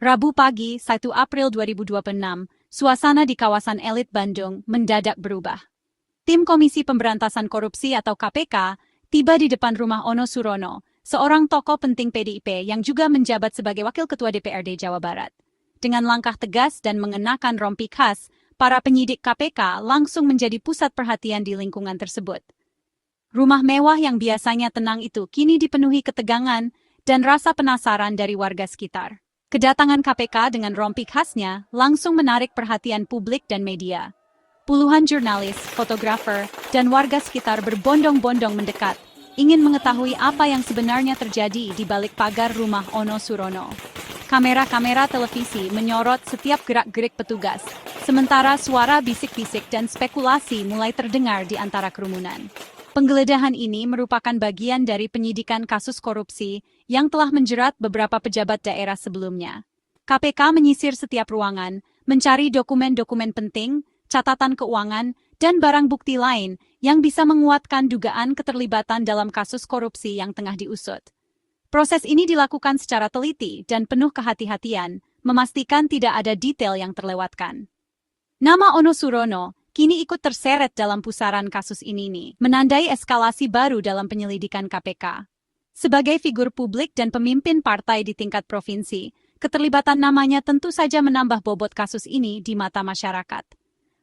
Rabu pagi, 1 April 2026, suasana di kawasan elit Bandung mendadak berubah. Tim Komisi Pemberantasan Korupsi atau KPK tiba di depan rumah Ono Surono, seorang tokoh penting PDIP yang juga menjabat sebagai Wakil Ketua DPRD Jawa Barat. Dengan langkah tegas dan mengenakan rompi khas, para penyidik KPK langsung menjadi pusat perhatian di lingkungan tersebut. Rumah mewah yang biasanya tenang itu kini dipenuhi ketegangan dan rasa penasaran dari warga sekitar. Kedatangan KPK dengan rompi khasnya langsung menarik perhatian publik dan media. Puluhan jurnalis, fotografer, dan warga sekitar berbondong-bondong mendekat, ingin mengetahui apa yang sebenarnya terjadi di balik pagar rumah Ono Surono. Kamera-kamera televisi menyorot setiap gerak-gerik petugas, sementara suara bisik-bisik dan spekulasi mulai terdengar di antara kerumunan. Penggeledahan ini merupakan bagian dari penyidikan kasus korupsi yang telah menjerat beberapa pejabat daerah sebelumnya. KPK menyisir setiap ruangan, mencari dokumen-dokumen penting, catatan keuangan, dan barang bukti lain yang bisa menguatkan dugaan keterlibatan dalam kasus korupsi yang tengah diusut. Proses ini dilakukan secara teliti dan penuh kehati-hatian, memastikan tidak ada detail yang terlewatkan. Nama Ono Surono kini ikut terseret dalam pusaran kasus ini menandai eskalasi baru dalam penyelidikan KPK. Sebagai figur publik dan pemimpin partai di tingkat provinsi, keterlibatan namanya tentu saja menambah bobot kasus ini di mata masyarakat.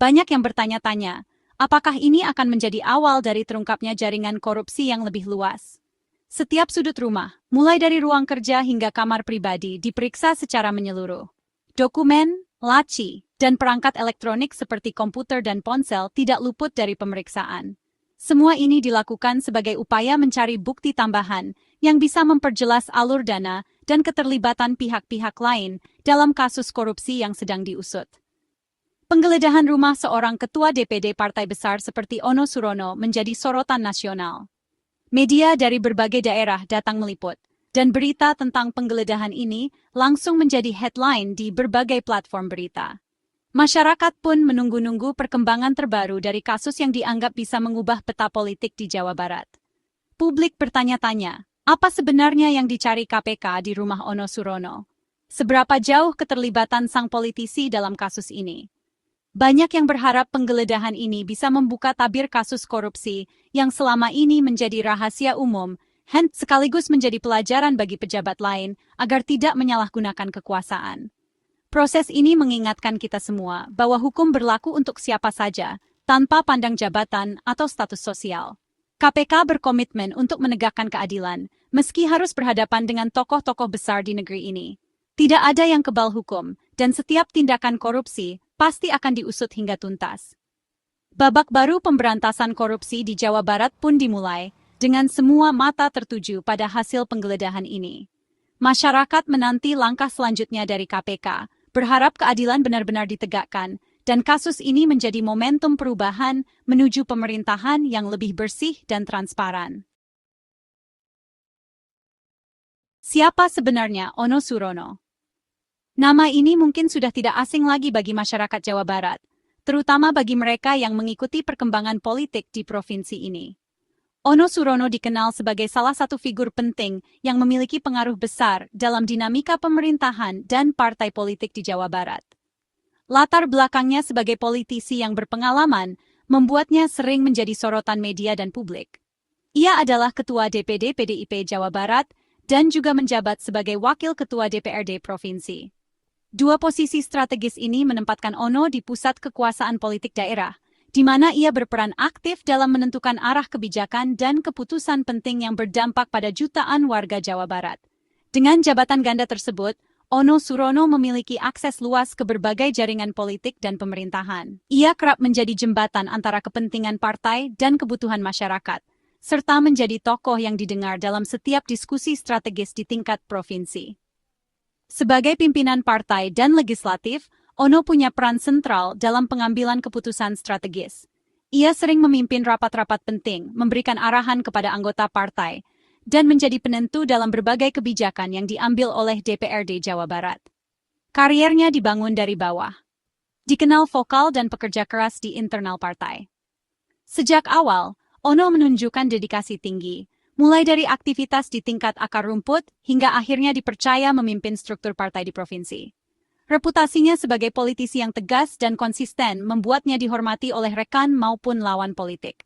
Banyak yang bertanya-tanya, apakah ini akan menjadi awal dari terungkapnya jaringan korupsi yang lebih luas? Setiap sudut rumah, mulai dari ruang kerja hingga kamar pribadi, diperiksa secara menyeluruh. Dokumen, laci, dan perangkat elektronik seperti komputer dan ponsel tidak luput dari pemeriksaan. Semua ini dilakukan sebagai upaya mencari bukti tambahan yang bisa memperjelas alur dana dan keterlibatan pihak-pihak lain dalam kasus korupsi yang sedang diusut. Penggeledahan rumah seorang ketua DPD partai besar seperti Ono Surono menjadi sorotan nasional. Media dari berbagai daerah datang meliput, dan berita tentang penggeledahan ini langsung menjadi headline di berbagai platform berita. Masyarakat pun menunggu-nunggu perkembangan terbaru dari kasus yang dianggap bisa mengubah peta politik di Jawa Barat. Publik bertanya-tanya, apa sebenarnya yang dicari KPK di rumah Ono Surono? Seberapa jauh keterlibatan sang politisi dalam kasus ini? Banyak yang berharap penggeledahan ini bisa membuka tabir kasus korupsi yang selama ini menjadi rahasia umum, sekaligus menjadi pelajaran bagi pejabat lain agar tidak menyalahgunakan kekuasaan. Proses ini mengingatkan kita semua bahwa hukum berlaku untuk siapa saja, tanpa pandang jabatan atau status sosial. KPK berkomitmen untuk menegakkan keadilan, meski harus berhadapan dengan tokoh-tokoh besar di negeri ini. Tidak ada yang kebal hukum, dan setiap tindakan korupsi pasti akan diusut hingga tuntas. Babak baru pemberantasan korupsi di Jawa Barat pun dimulai, dengan semua mata tertuju pada hasil penggeledahan ini. Masyarakat menanti langkah selanjutnya dari KPK, berharap keadilan benar-benar ditegakkan, dan kasus ini menjadi momentum perubahan menuju pemerintahan yang lebih bersih dan transparan. Siapa sebenarnya Ono Surono? Nama ini mungkin sudah tidak asing lagi bagi masyarakat Jawa Barat, terutama bagi mereka yang mengikuti perkembangan politik di provinsi ini. Ono Surono dikenal sebagai salah satu figur penting yang memiliki pengaruh besar dalam dinamika pemerintahan dan partai politik di Jawa Barat. Latar belakangnya sebagai politisi yang berpengalaman membuatnya sering menjadi sorotan media dan publik. Ia adalah Ketua DPD PDIP Jawa Barat dan juga menjabat sebagai Wakil Ketua DPRD Provinsi. Dua posisi strategis ini menempatkan Ono di pusat kekuasaan politik daerah, di mana ia berperan aktif dalam menentukan arah kebijakan dan keputusan penting yang berdampak pada jutaan warga Jawa Barat. Dengan jabatan ganda tersebut, Ono Surono memiliki akses luas ke berbagai jaringan politik dan pemerintahan. Ia kerap menjadi jembatan antara kepentingan partai dan kebutuhan masyarakat, serta menjadi tokoh yang didengar dalam setiap diskusi strategis di tingkat provinsi. Sebagai pimpinan partai dan legislatif, Ono punya peran sentral dalam pengambilan keputusan strategis. Ia sering memimpin rapat-rapat penting, memberikan arahan kepada anggota partai, dan menjadi penentu dalam berbagai kebijakan yang diambil oleh DPRD Jawa Barat. Kariernya dibangun dari bawah. Dikenal vokal dan pekerja keras di internal partai. Sejak awal, Ono menunjukkan dedikasi tinggi, mulai dari aktivitas di tingkat akar rumput hingga akhirnya dipercaya memimpin struktur partai di provinsi. Reputasinya sebagai politisi yang tegas dan konsisten membuatnya dihormati oleh rekan maupun lawan politik.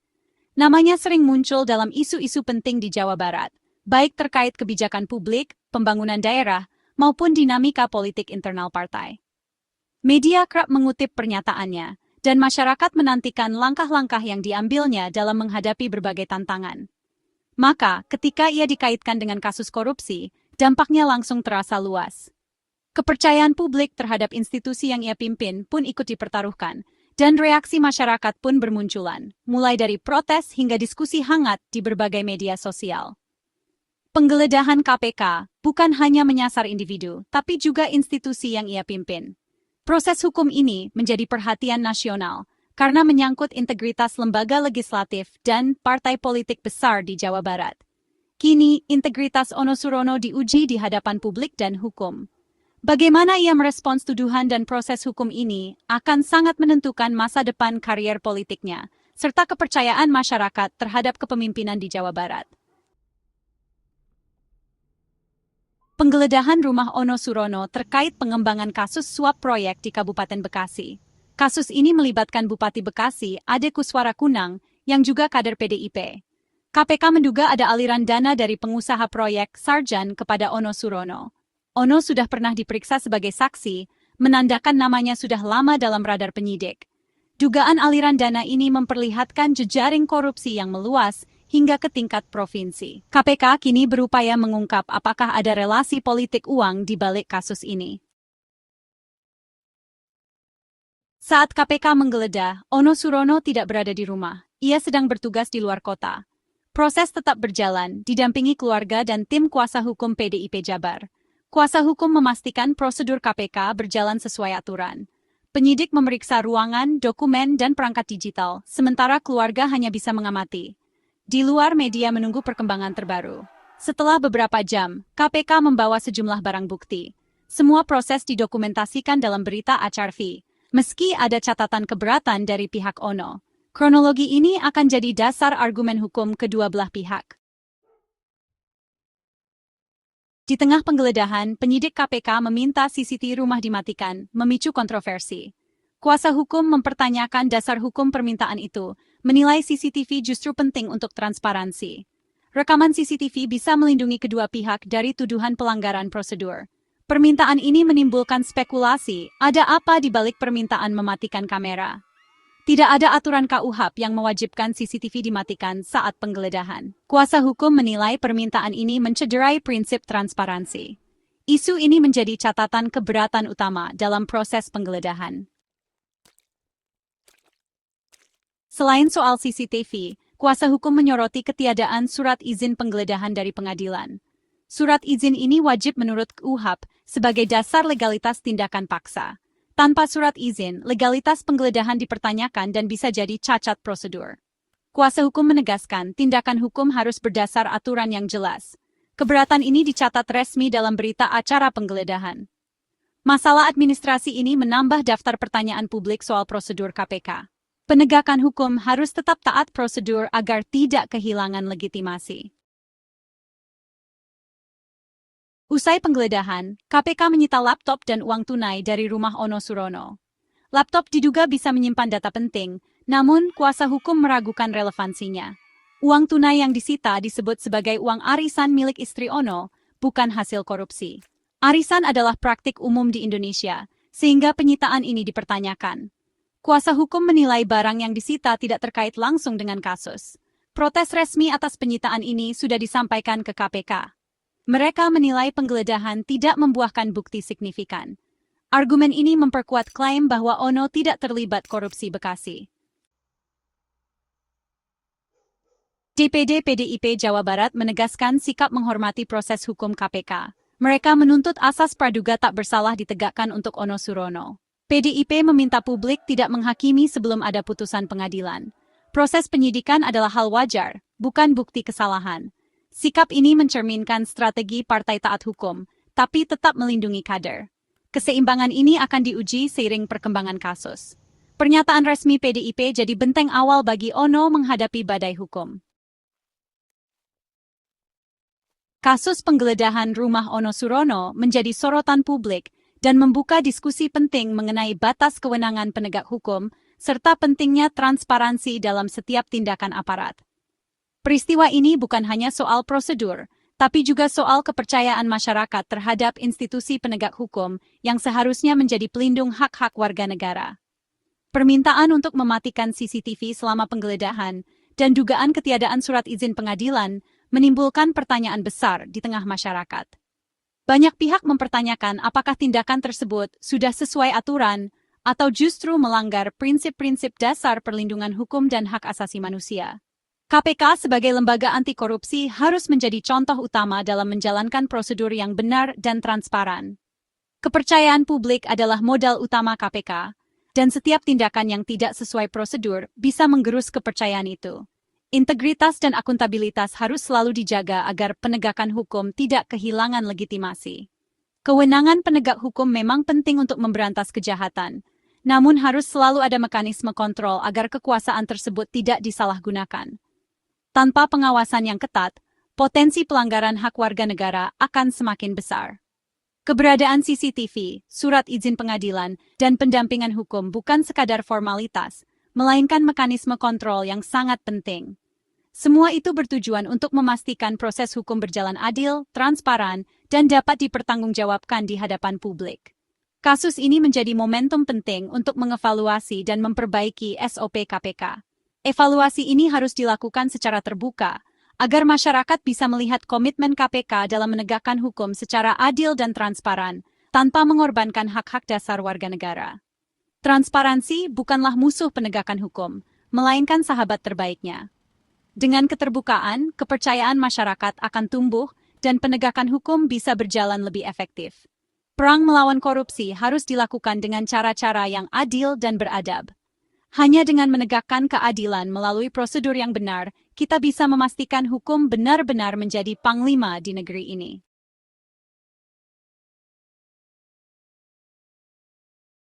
Namanya sering muncul dalam isu-isu penting di Jawa Barat, baik terkait kebijakan publik, pembangunan daerah, maupun dinamika politik internal partai. Media kerap mengutip pernyataannya, dan masyarakat menantikan langkah-langkah yang diambilnya dalam menghadapi berbagai tantangan. Maka, ketika ia dikaitkan dengan kasus korupsi, dampaknya langsung terasa luas. Kepercayaan publik terhadap institusi yang ia pimpin pun ikut dipertaruhkan, dan reaksi masyarakat pun bermunculan, mulai dari protes hingga diskusi hangat di berbagai media sosial. Penggeledahan KPK bukan hanya menyasar individu, tapi juga institusi yang ia pimpin. Proses hukum ini menjadi perhatian nasional, karena menyangkut integritas lembaga legislatif dan partai politik besar di Jawa Barat. Kini, integritas Ono Surono diuji di hadapan publik dan hukum. Bagaimana ia merespons tuduhan dan proses hukum ini akan sangat menentukan masa depan karier politiknya, serta kepercayaan masyarakat terhadap kepemimpinan di Jawa Barat. Penggeledahan rumah Ono Surono terkait pengembangan kasus suap proyek di Kabupaten Bekasi. Kasus ini melibatkan Bupati Bekasi, Ade Kuswara Kunang, yang juga kader PDIP. KPK menduga ada aliran dana dari pengusaha proyek Sarjan kepada Ono Surono. Ono sudah pernah diperiksa sebagai saksi, menandakan namanya sudah lama dalam radar penyidik. Dugaan aliran dana ini memperlihatkan jejaring korupsi yang meluas hingga ke tingkat provinsi. KPK kini berupaya mengungkap apakah ada relasi politik uang di balik kasus ini. Saat KPK menggeledah, Ono Surono tidak berada di rumah. Ia sedang bertugas di luar kota. Proses tetap berjalan, didampingi keluarga dan tim kuasa hukum PDIP Jabar. Kuasa hukum memastikan prosedur KPK berjalan sesuai aturan. Penyidik memeriksa ruangan, dokumen, dan perangkat digital, sementara keluarga hanya bisa mengamati. Di luar, media menunggu perkembangan terbaru. Setelah beberapa jam, KPK membawa sejumlah barang bukti. Semua proses didokumentasikan dalam berita acarvi. Meski ada catatan keberatan dari pihak Ono, kronologi ini akan jadi dasar argumen hukum kedua belah pihak. Di tengah penggeledahan, penyidik KPK meminta CCTV rumah dimatikan, memicu kontroversi. Kuasa hukum mempertanyakan dasar hukum permintaan itu, menilai CCTV justru penting untuk transparansi. Rekaman CCTV bisa melindungi kedua pihak dari tuduhan pelanggaran prosedur. Permintaan ini menimbulkan spekulasi, ada apa di balik permintaan mematikan kamera. Tidak ada aturan KUHP yang mewajibkan CCTV dimatikan saat penggeledahan. Kuasa hukum menilai permintaan ini mencederai prinsip transparansi. Isu ini menjadi catatan keberatan utama dalam proses penggeledahan. Selain soal CCTV, kuasa hukum menyoroti ketiadaan surat izin penggeledahan dari pengadilan. Surat izin ini wajib menurut KUHP sebagai dasar legalitas tindakan paksa. Tanpa surat izin, legalitas penggeledahan dipertanyakan dan bisa jadi cacat prosedur. Kuasa hukum menegaskan tindakan hukum harus berdasar aturan yang jelas. Keberatan ini dicatat resmi dalam berita acara penggeledahan. Masalah administrasi ini menambah daftar pertanyaan publik soal prosedur KPK. Penegakan hukum harus tetap taat prosedur agar tidak kehilangan legitimasi. Usai penggeledahan, KPK menyita laptop dan uang tunai dari rumah Ono Surono. Laptop diduga bisa menyimpan data penting, namun kuasa hukum meragukan relevansinya. Uang tunai yang disita disebut sebagai uang arisan milik istri Ono, bukan hasil korupsi. Arisan adalah praktik umum di Indonesia, sehingga penyitaan ini dipertanyakan. Kuasa hukum menilai barang yang disita tidak terkait langsung dengan kasus. Protes resmi atas penyitaan ini sudah disampaikan ke KPK. Mereka menilai penggeledahan tidak membuahkan bukti signifikan. Argumen ini memperkuat klaim bahwa Ono tidak terlibat korupsi Bekasi. DPD PDIP Jawa Barat menegaskan sikap menghormati proses hukum KPK. Mereka menuntut asas praduga tak bersalah ditegakkan untuk Ono Surono. PDIP meminta publik tidak menghakimi sebelum ada putusan pengadilan. Proses penyidikan adalah hal wajar, bukan bukti kesalahan. Sikap ini mencerminkan strategi partai taat hukum, tapi tetap melindungi kader. Keseimbangan ini akan diuji seiring perkembangan kasus. Pernyataan resmi PDIP jadi benteng awal bagi Ono menghadapi badai hukum. Kasus penggeledahan rumah Ono Surono menjadi sorotan publik dan membuka diskusi penting mengenai batas kewenangan penegak hukum serta pentingnya transparansi dalam setiap tindakan aparat. Peristiwa ini bukan hanya soal prosedur, tapi juga soal kepercayaan masyarakat terhadap institusi penegak hukum yang seharusnya menjadi pelindung hak-hak warga negara. Permintaan untuk mematikan CCTV selama penggeledahan dan dugaan ketiadaan surat izin pengadilan menimbulkan pertanyaan besar di tengah masyarakat. Banyak pihak mempertanyakan apakah tindakan tersebut sudah sesuai aturan atau justru melanggar prinsip-prinsip dasar perlindungan hukum dan hak asasi manusia. KPK sebagai lembaga anti korupsi harus menjadi contoh utama dalam menjalankan prosedur yang benar dan transparan. Kepercayaan publik adalah modal utama KPK, dan setiap tindakan yang tidak sesuai prosedur bisa menggerus kepercayaan itu. Integritas dan akuntabilitas harus selalu dijaga agar penegakan hukum tidak kehilangan legitimasi. Kewenangan penegak hukum memang penting untuk memberantas kejahatan, namun harus selalu ada mekanisme kontrol agar kekuasaan tersebut tidak disalahgunakan. Tanpa pengawasan yang ketat, potensi pelanggaran hak warga negara akan semakin besar. Keberadaan CCTV, surat izin pengadilan, dan pendampingan hukum bukan sekadar formalitas, melainkan mekanisme kontrol yang sangat penting. Semua itu bertujuan untuk memastikan proses hukum berjalan adil, transparan, dan dapat dipertanggungjawabkan di hadapan publik. Kasus ini menjadi momentum penting untuk mengevaluasi dan memperbaiki SOP KPK. Evaluasi ini harus dilakukan secara terbuka, agar masyarakat bisa melihat komitmen KPK dalam menegakkan hukum secara adil dan transparan, tanpa mengorbankan hak-hak dasar warga negara. Transparansi bukanlah musuh penegakan hukum, melainkan sahabat terbaiknya. Dengan keterbukaan, kepercayaan masyarakat akan tumbuh dan penegakan hukum bisa berjalan lebih efektif. Perang melawan korupsi harus dilakukan dengan cara-cara yang adil dan beradab. Hanya dengan menegakkan keadilan melalui prosedur yang benar, kita bisa memastikan hukum benar-benar menjadi panglima di negeri ini.